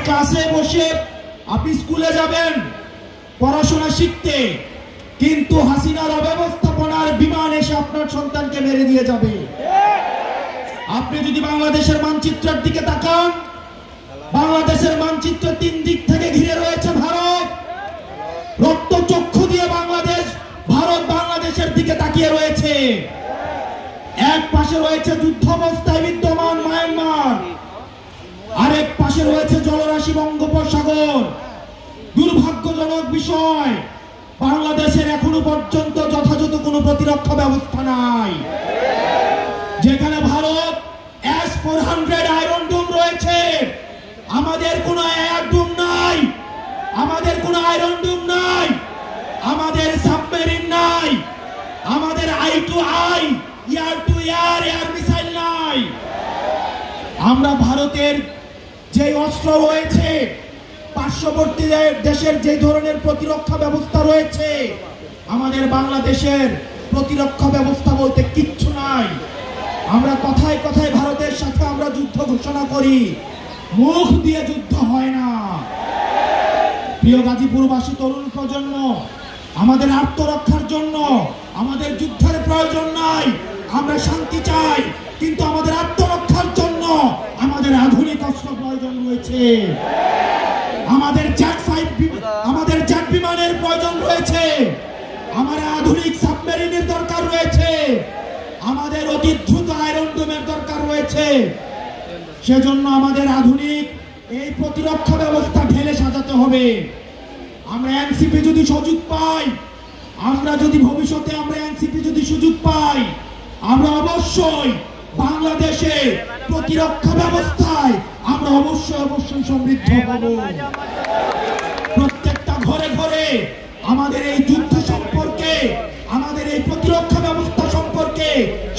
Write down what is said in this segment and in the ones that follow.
ক্লাসে বসে আপনি স্কুলে যাবেন পড়াশোনা শিখতে, কিন্তু হাসিনার অব্যবস্থাপনার বিমান এসে আপনার সন্তানকে মেরে দিয়ে যাবে। আপনি যদি বাংলাদেশের মানচিত্রের দিকে তাকান, বাংলাদেশের মানচিত্র 3 দিক থেকে ঘিরে রয়েছে ভারত। রক্তচক্ষু দিয়ে ভারত বাংলাদেশের দিকে তাকিয়ে রয়েছে। এক পাশে রয়েছে যুদ্ধাবস্থায় বিদ্যমান মায়ানমার, আরেক পাশে রয়েছে জলরাশি বঙ্গোপসাগর। দুর্ভাগ্যজনক বিষয়, বাংলাদেশের এখনো পর্যন্ত যথাযথ কোনো প্রতিরক্ষা ব্যবস্থা নাই। যেখানে ভারত S-400 আয়রন ডোম রয়েছে, আমাদের কোনো এয়ার ডোম নাই, আমাদের কোনো আয়রন ডোম নাই, আমাদের সাবমেরিন নাই, আমাদের I-to-I air two air missile নাই। আমরা ভারতের যে অস্ত্র রয়েছে, পার্শ্ববর্তী দেশের যে ধরনের প্রতিরক্ষা ব্যবস্থা রয়েছে, আমাদের বাংলাদেশের প্রতিরক্ষা ব্যবস্থা বলতে কিচ্ছু নাই। আমরা কথায় কথায় ভারতের সাথে আমরা যুদ্ধ ঘোষণা করি, মুখ দিয়ে যুদ্ধ হয় না। প্রিয় গাজীপুরবাসী তরুণ প্রজন্ম, আমাদের আত্মরক্ষার জন্য আমাদের যুদ্ধের প্রয়োজন নাই। আমরা শান্তি চাই, কিন্তু আমাদের আত্মরক্ষার জন্য আমাদের আধুনিক অস্ত্র প্রয়োজন রয়েছে। আমাদের জেট বিমানের প্রয়োজন রয়েছে, আমাদের আধুনিক সাবমেরিনের দরকার রয়েছে, আমাদের অতি দ্রুত আয়রন ডোমের দরকার রয়েছে। সেজন্য আমাদের আধুনিক এই প্রতিরক্ষা ব্যবস্থা ঢেলে সাজাতে হবে। আমরা এনসিপি যদি সুযোগ পাই, আমরা যদি ভবিষ্যতে এনসিপি যদি সুযোগ পাই, আমরা অবশ্যই বাংলাদেশে প্রতিরক্ষা ব্যবস্থায় আমরা অবশ্যই সমৃদ্ধ হব। প্রত্যেকটা ঘরে ঘরে আমাদের এই যুদ্ধ সম্পর্কে, আমাদের এই প্রতিরক্ষা ব্যবস্থা সম্পর্কে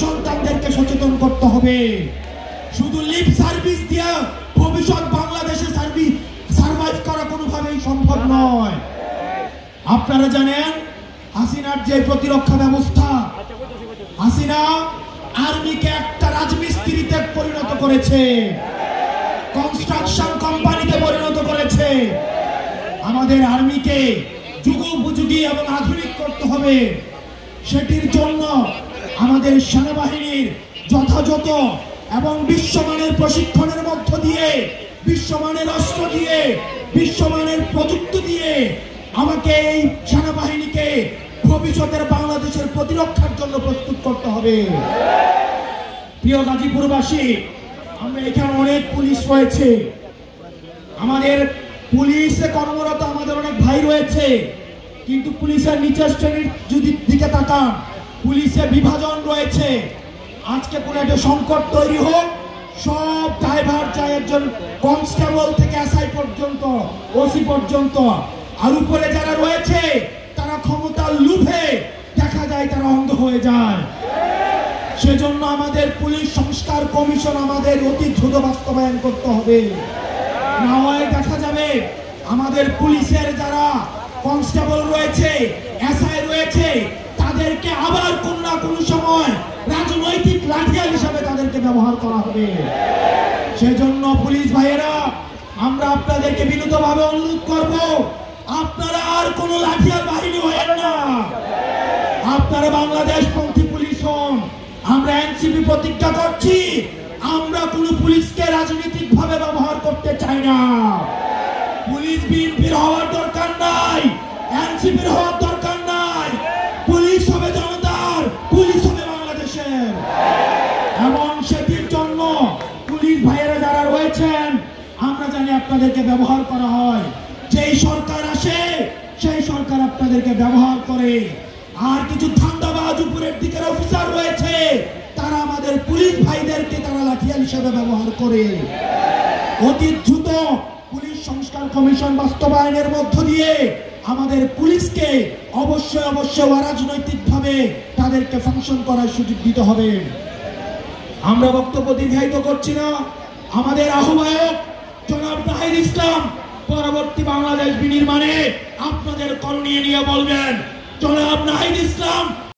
সন্তানদেরকে সচেতন করতে হবে। শুধু লিপ সার্ভিস দিয়ে ভবিষ্যৎ বাংলাদেশে সার্ভাইভ করা কোনোভাবেই সম্ভব নয়। আপনারা জানেন হাসিনার যে প্রতিরক্ষা ব্যবস্থা, হাসিনা আর্মিকে একটা রাজমিস্ত্রিতে পরিণত করেছে, কনস্ট্রাকশন কোম্পানিতে পরিণত করেছে। আমাদের আর্মিকে যুগোপযোগী এবং আধুনিক করতে হবে। সেটির জন্য আমাদের সেনাবাহিনীর যথাযথ এবং বিশ্বমানের প্রশিক্ষণের মধ্য দিয়ে, বিশ্বমানের অস্ত্র দিয়ে, বিশ্বমানের প্রযুক্তি দিয়ে আমাকে এই সেনাবাহিনীকে ভবিষ্যতের বাংলাদেশের প্রতিরক্ষার জন্য প্রস্তুত করতে হবে। প্রিয় গাজীপুরবাসী, আমরা এখানে অনেক পুলিশ রয়েছে, আমাদের পুলিশে কর্মরত আমাদের অনেক ভাই রয়েছে, কিন্তু পুলিশের নিচের শ্রেণীর যদি দিকে তাকান, পুলিশে বিভাজন রয়েছে। আজকে কোনো একটা সংকট তৈরি হোক, সব ড্রাইভার চাই একজন কনস্টেবল থেকে এসআই পর্যন্ত, ওসি পর্যন্ত, আর উপরে যারা রয়েছে তারা ক্ষমতার লোভে দেখা যায় তারা অন্ধ হয়ে যায়। সেজন্য আমাদের পুলিশ সংস্কার কমিশন আমাদের অতি দ্রুত বাস্তবায়ন করতে হবে। না হয় দেখা যাবে আমাদের পুলিশের যারা কনস্টেবল রয়েছে, এসআই রয়েছে, তাদেরকে আবার কোন না কোন সময় রাজনৈতিক লাঠিয়াল হিসাবে তাদেরকে ব্যবহার করা হবে। সেজন্য পুলিশ ভাইয়েরা, আমরা আপনাদেরকে বিনীতভাবে অনুরোধ করব, আপনারা আর কোন লাঠিয়াল বাহিনী হয়েন না, আপনারা বাংলাদেশপন্থী পুলিশ হন। আমরা এনসিপি প্রতিজ্ঞা করছি, আমরা কোন পুলিশকে রাজনৈতিক ভাবে ব্যবহার করতে চাই না। পুলিশ বিএনপির হওয়ার দরকার নাই, এনসিপির হওয়ার দরকার নাই। পুলিশ হবে জনতার, পুলিশ হবে বাংলাদেশের। এবং সেটির জন্য পুলিশ ভাইয়েরা যারা রয়েছেন, আমরা জানি আপনাদেরকে ব্যবহার করা হয়। যেই সরকার আসে সেই সরকার আপনাদেরকে ব্যবহার করে। আর কিছু ধান্দাবাজ উপরের দিকের অফিসার রয়েছে, তারা আমাদের পুলিশ ভাইদেরকে তারা লাঠিয়াল হিসেবে ব্যবহার করে। অতি দ্রুত পুলিশ সংস্কার কমিশন বাস্তবায়নের মধ্য দিয়ে আমাদের পুলিশকে অবশ্যই অরাজনৈতিকভাবে তাদেরকে ফাংশন করার সুযোগ দিতে হবে। আমরা বক্তব্য দীর্ঘায়িত করছি না। আমাদের আহ্বায়ক জনাব নাহিদ ইসলাম পরবর্তী বাংলাদেশ বিনির্মাণে আপনাদের করণীয় নিয়ে বলবেন। জনাব নাহিদ ইসলাম।